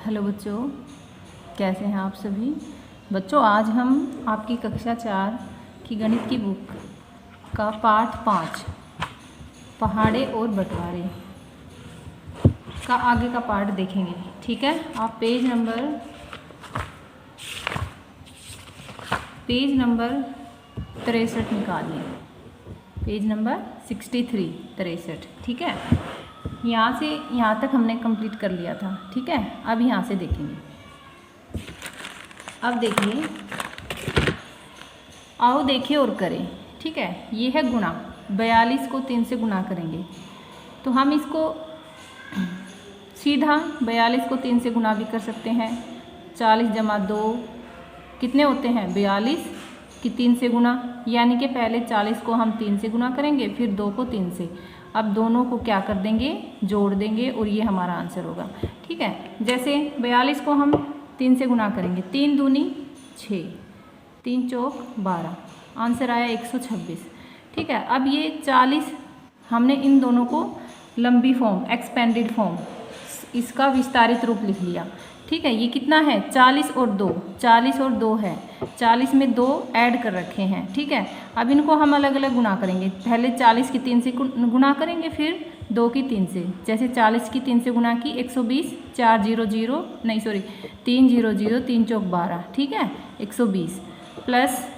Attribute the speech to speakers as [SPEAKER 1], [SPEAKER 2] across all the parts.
[SPEAKER 1] Hello बच्चों, कैसे हैं आप सभी बच्चों। आज हम आपकी कक्षा 4 की गणित की बुक का पाठ 5 पहाड़े और बंटवारे का आगे का पार्ट देखेंगे। ठीक है, आप पेज नंबर 63 निकालिए। Page number 63। ठीक है, यहाँ से यहाँ तक हमने कंप्लीट कर लिया था। ठीक है, अब यहाँ से देखेंगे। अब देखिए, आओ देखें और करें। ठीक है, ये है गुणा। 42 को 3 से गुणा करेंगे तो हम इसको सीधा 42 को 3 से गुणा भी कर सकते हैं। 40 जमा 2 कितने होते हैं? 42 की 3 से गुणा, यानी कि पहले 40 को हम 3 से गुणा करेंगे, फिर 2 को 3 से। अब दोनों को क्या कर देंगे? जोड़ देंगे और ये हमारा आंसर होगा। ठीक है, जैसे 42 को हम 3 से गुणा करेंगे, 3 दूनी 6, 3 चौक 12, आंसर आया 126। ठीक है, अब ये 40 हमने इन दोनों को लंबी फॉर्म, एक्सपेंडेड फॉर्म, इसका विस्तारित रूप लिख लिया। ठीक है, ये कितना है? 40 और 2, 40 और 2 है, 40 में 2 ऐड कर रखे हैं। ठीक है, अब इनको हम अलग अलग गुणा करेंगे। पहले 40 की 3 से गुणा करेंगे, फिर 2 की 3 से। जैसे 40 की 3 से गुणा की 120, 3 0 0 3 चौक 12। ठीक है, 120 प्लस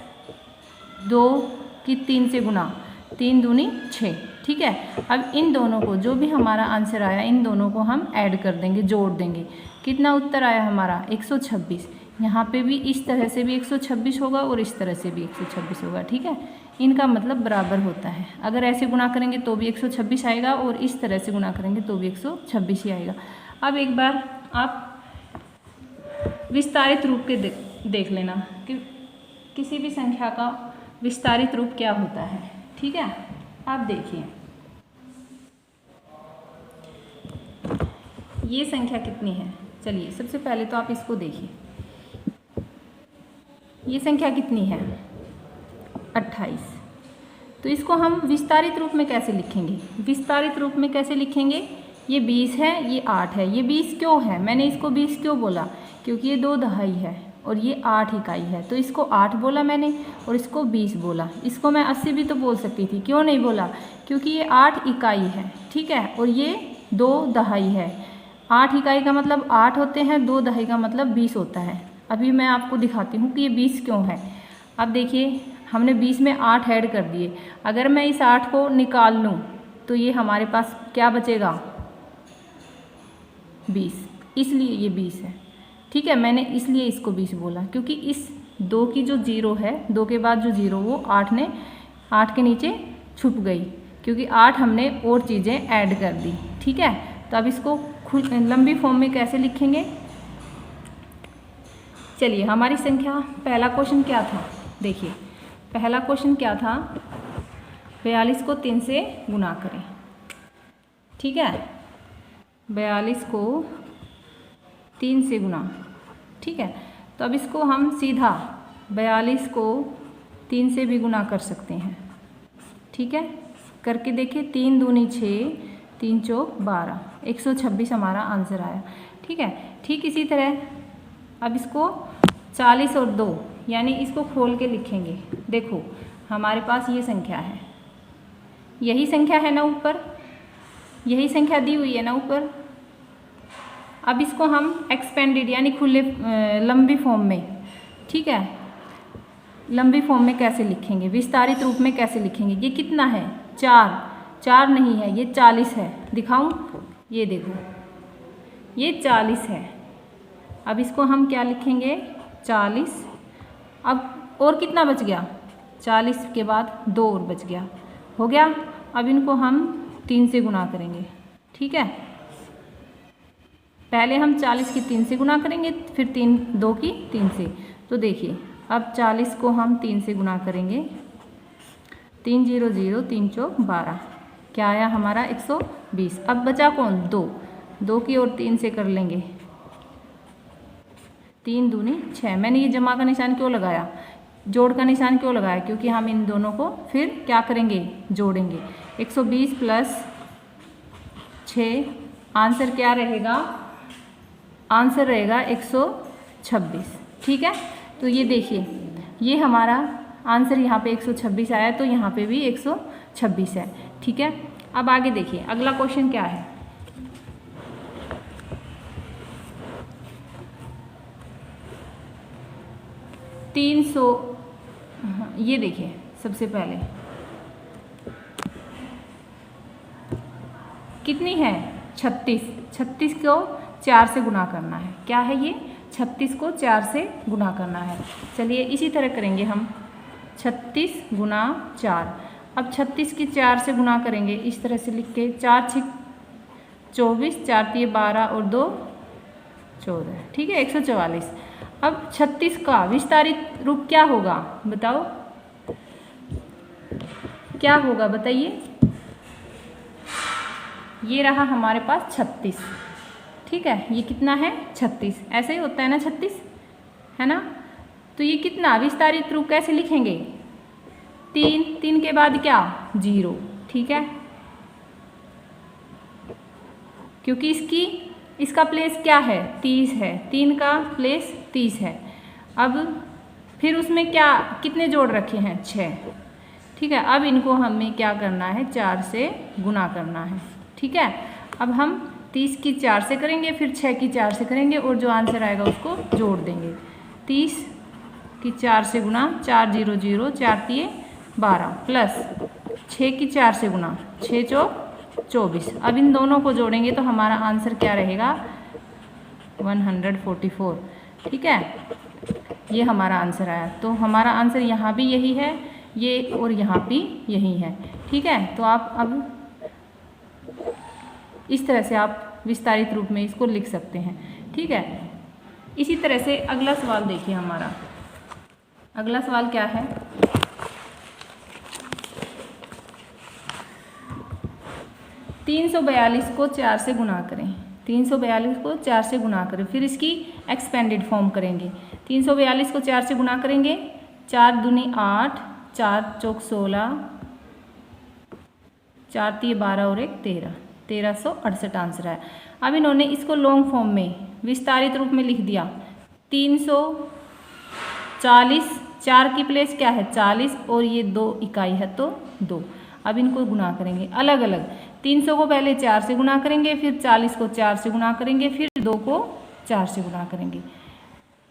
[SPEAKER 1] 2 की 3 से गुणा, 3 दूनी 6। ठीक है, अब इन दोनों को, जो भी हमारा आंसर आया, इन दोनों को हम ऐड कर देंगे, जोड़ देंगे। कितना उत्तर आया हमारा? 126। यहाँ पे भी इस तरह से भी 126 होगा और इस तरह से भी 126 होगा। ठीक है, इनका मतलब बराबर होता है। अगर ऐसे गुणा करेंगे तो भी 126 आएगा और इस तरह से गुणा करेंगे तो भी 126 ही आएगा। अब एक बार आप विस्तारित रूप के देख लेना कि किसी भी संख्या का विस्तारित रूप क्या होता है। ठीक है, आप देखिए ये संख्या कितनी है। चलिए, सबसे पहले तो आप इसको देखिए, ये संख्या कितनी है? 28। तो इसको हम विस्तारित रूप में कैसे लिखेंगे? विस्तारित रूप में कैसे लिखेंगे? ये 20 है, ये 8 है। ये 20 क्यों है? मैंने इसको 20 क्यों बोला? क्योंकि ये 2 दहाई है और ये 8 इकाई है, तो इसको 8 बोला मैंने और इसको 20 बोला। इसको मैं 80 भी तो बोल सकती थी, क्यों नहीं बोला? क्योंकि ये 8 इकाई है। ठीक है, और ये 2 दहाई है। 8 इकाई का मतलब 8 होते हैं, 2 दहाई का मतलब 20 होता है। अभी मैं आपको दिखाती हूँ कि ये 20 क्यों है। अब देखिए, हमने 20 में 8 ऐड कर दिए। अगर मैं इस 8 को निकाल लूँ तो ये हमारे पास क्या बचेगा? 20, इसलिए ये 20 है। ठीक है, मैंने इसलिए इसको 20 बोला, क्योंकि इस 2 की जो 0 है, 2 के बाद जो 0, वो 8 के नीचे छुप गई, क्योंकि 8 हमने और चीज़ें ऐड कर दी। ठीक है, तो अब इसको लंबी फॉर्म में कैसे लिखेंगे? चलिए, हमारी संख्या, पहला क्वेश्चन क्या था? देखिए, पहला क्वेश्चन क्या था? 42 को 3 से गुणा करें। ठीक है, 42 को 3 से गुणा। ठीक है, तो अब इसको हम सीधा 42 को 3 से भी गुणा कर सकते हैं। ठीक है, करके देखिए, 3 दूनी 6, 3 चौक 12, 126 हमारा आंसर आया। ठीक है, ठीक इसी तरह अब इसको 40 और 2, यानी इसको खोल के लिखेंगे। देखो, हमारे पास ये संख्या है, यही संख्या है ना ऊपर, यही संख्या दी हुई है ना ऊपर। अब इसको हम एक्सपेंडेड यानी खुले लंबी फॉर्म में, ठीक है, लंबी फॉर्म में कैसे लिखेंगे? विस्तारित रूप में कैसे लिखेंगे? ये कितना है? 4 नहीं है, ये 40 है। दिखाऊं? ये देखो, ये 40 है। अब इसको हम क्या लिखेंगे? 40। अब और कितना बच गया? 40 के बाद 2 और बच गया, हो गया। अब इनको हम 3 से गुणा करेंगे। ठीक है, पहले हम 40 की 3 से गुणा करेंगे, फिर 2 की 3 से। तो देखिए, अब 40 को हम 3 से गुणा करेंगे, 3 0 0 3 चौक 12, क्या आया हमारा? 120। अब बचा कौन? 2 की और 3 से कर लेंगे, 3 दूनी 6। मैंने ये जमा का निशान क्यों लगाया, जोड़ का निशान क्यों लगाया? क्योंकि हम इन दोनों को फिर क्या करेंगे? जोड़ेंगे। 120 प्लस 6, आंसर क्या रहेगा? आंसर रहेगा 126। ठीक है, तो ये देखिए ये हमारा आंसर यहाँ पे 126 आया, तो यहाँ पे भी 126 है। ठीक है, अब आगे देखिए अगला क्वेश्चन क्या है। ये देखिए सबसे पहले कितनी है 36, 36 को 4 से गुना करना है। क्या है ये, 36 को 4 से गुना करना है। चलिए इसी तरह करेंगे हम, 36 गुना 4। अब 36 की 4 से गुना करेंगे, इस तरह से लिख के 4 6 24, 4 3 12 और 2 14। ठीक है, 144। अब 36 का विस्तारित रूप क्या होगा बताओ, क्या होगा बताइए। ये रहा हमारे पास 36। ठीक है, ये कितना है 36, ऐसे ही होता है ना 36, है ना। तो ये कितना विस्तारित रूप कैसे लिखेंगे, 3, 3 के बाद क्या 0। ठीक है, क्योंकि इसका प्लेस क्या है 30 है, 3 का प्लेस 30 है। अब फिर उसमें क्या कितने जोड़ रखे हैं 6। ठीक है, अब इनको हमें क्या करना है 4 से गुना करना है। ठीक है, अब हम 30 की 4 से करेंगे, फिर 6 की 4 से करेंगे और जो आंसर आएगा उसको जोड़ देंगे। 30 की 4 से गुना 4 0 0 4 3 12 प्लस 6 की 4 से गुना 6 चौक 24। अब इन दोनों को जोड़ेंगे तो हमारा आंसर क्या रहेगा 144। ठीक है, ये हमारा आंसर आया। तो हमारा आंसर यहाँ भी यही है, ये और यहाँ भी यही है। ठीक है, तो आप अब इस तरह से आप विस्तारित रूप में इसको लिख सकते हैं। ठीक है, इसी तरह से अगला सवाल देखिए हमारा। अगला सवाल क्या है, तीन 342 को 4 से गुना करें। 342 को 4 से गुना करें, फिर इसकी एक्सपेंडेड फॉर्म करेंगे। 342 को 4 से गुना करेंगे, 4 दूनी 8, 4 चौक 16, 4 3 12 और 1 13, 1368 आंसर है। अब इन्होंने इसको लॉन्ग फॉर्म में विस्तारित रूप में लिख दिया। 340, 4 की प्लेस क्या है 40 और ये 2 इकाई है तो 2। अब इनको गुना करेंगे अलग अलग। 300 को पहले 4 से गुना करेंगे, फिर 40 को 4 से गुना करेंगे, फिर 2 को 4 से गुना करेंगे।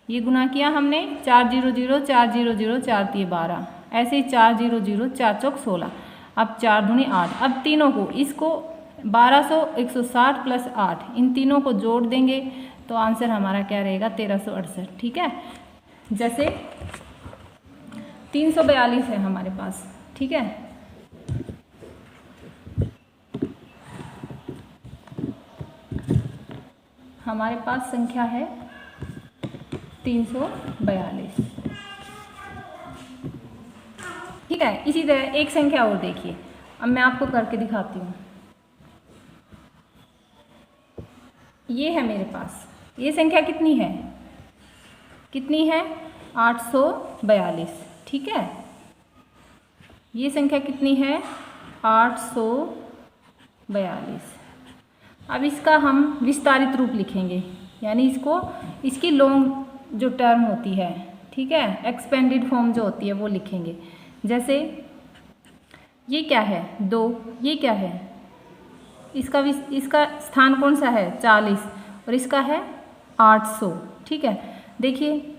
[SPEAKER 1] ये गुना किया हमने 4 0 0 4 0 0 4 3 12, ऐसे ही 4 0 0 4 चौक 16। अब 4 दूनी 8। अब तीनों को इसको 1200 160 प्लस 8 इन तीनों को जोड़ देंगे तो आंसर हमारा क्या रहेगा 1368। ठीक है, जैसे 342 है हमारे पास। ठीक है, हमारे पास संख्या है 342। ठीक है, इसी तरह एक संख्या और देखिए, अब मैं आपको करके दिखाती हूँ। ये है मेरे पास, ये संख्या कितनी है 842। ठीक है, ये संख्या कितनी है 842। अब इसका हम विस्तारित रूप लिखेंगे, यानी इसकी लॉन्ग जो टर्म होती है, ठीक है, एक्सपेंडेड फॉर्म जो होती है वो लिखेंगे। जैसे ये क्या है 2, ये क्या है, इसका स्थान कौन सा है 40 और इसका है 800। ठीक है, देखिए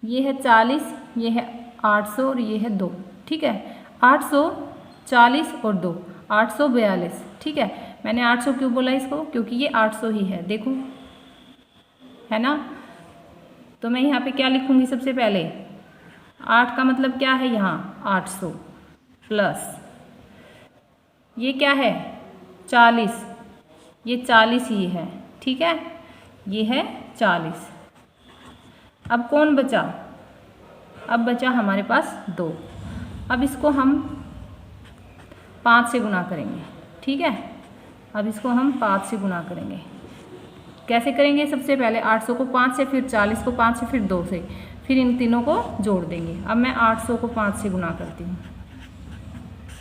[SPEAKER 1] ये है 40, ये है 800 और ये है 2। ठीक है, 840 और 2 842। ठीक है, मैंने 800 क्यों बोला इसको, क्योंकि ये 800 ही है, देखो है ना। तो मैं यहाँ पे क्या लिखूँगी, सबसे पहले 8 का मतलब क्या है यहाँ 800 प्लस ये क्या है 40, ये 40 ही है। ठीक है, ये है 40। अब कौन बचा, अब बचा हमारे पास 2। अब इसको हम 5 से गुना करेंगे। ठीक है, अब इसको हम 5 से गुना करेंगे। कैसे करेंगे, सबसे पहले 800 को 5 से, फिर 40 को 5 से, फिर 2 से, फिर इन तीनों को जोड़ देंगे। अब मैं 800 को 5 से गुना करती हूँ।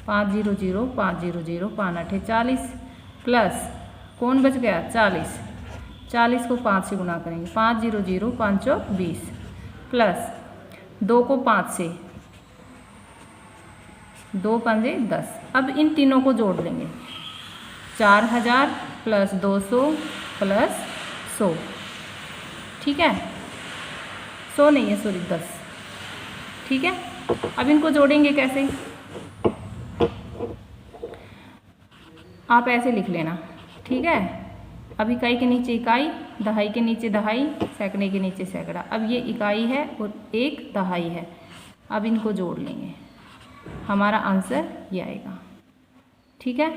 [SPEAKER 1] 5 0 0 5 0 0 5 8 40 प्लस कौन बच गया 40, 40 को 5 से गुना करेंगे, 5 0 0 5 चौक 20 प्लस 2 को 5 से, 2 पंजे 10। अब इन तीनों को जोड़ लेंगे, 4000 प्लस 200 प्लस 100, ठीक है, 100 नहीं है सॉरी 10, ठीक है। अब इनको जोड़ेंगे कैसे, आप ऐसे लिख लेना, ठीक है। अब इकाई के नीचे इकाई, दहाई के नीचे दहाई, सैकड़े के नीचे सैकड़ा। अब ये इकाई है और एक दहाई है, अब इनको जोड़ लेंगे, हमारा आंसर ये आएगा, ठीक है।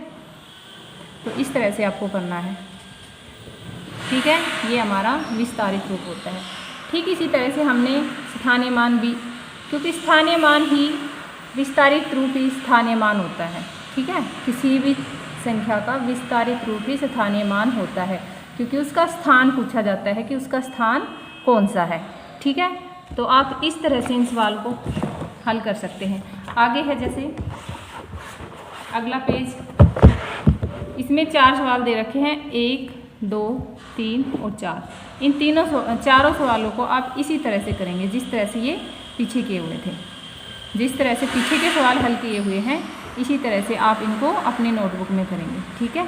[SPEAKER 1] तो इस तरह से आपको करना है, ठीक है। ये हमारा विस्तारित रूप होता है। ठीक इसी तरह से हमने स्थानीय मान भी, क्योंकि स्थानीय मान ही विस्तारित रूप ही स्थानीय मान होता है, ठीक है। किसी भी संख्या का विस्तारित रूप ही स्थानीय मान होता है, क्योंकि उसका स्थान पूछा जाता है कि उसका स्थान कौन सा है, ठीक है। तो आप इस तरह से इन सवाल को हल कर सकते हैं। आगे है जैसे अगला पेज, इसमें 4 सवाल दे रखे हैं, 1 2 3 और 4। इन चारों सवालों को आप इसी तरह से करेंगे जिस तरह से ये पीछे किए हुए थे। जिस तरह से पीछे के सवाल हल किए हुए हैं इसी तरह से आप इनको अपने नोटबुक में करेंगे, ठीक है।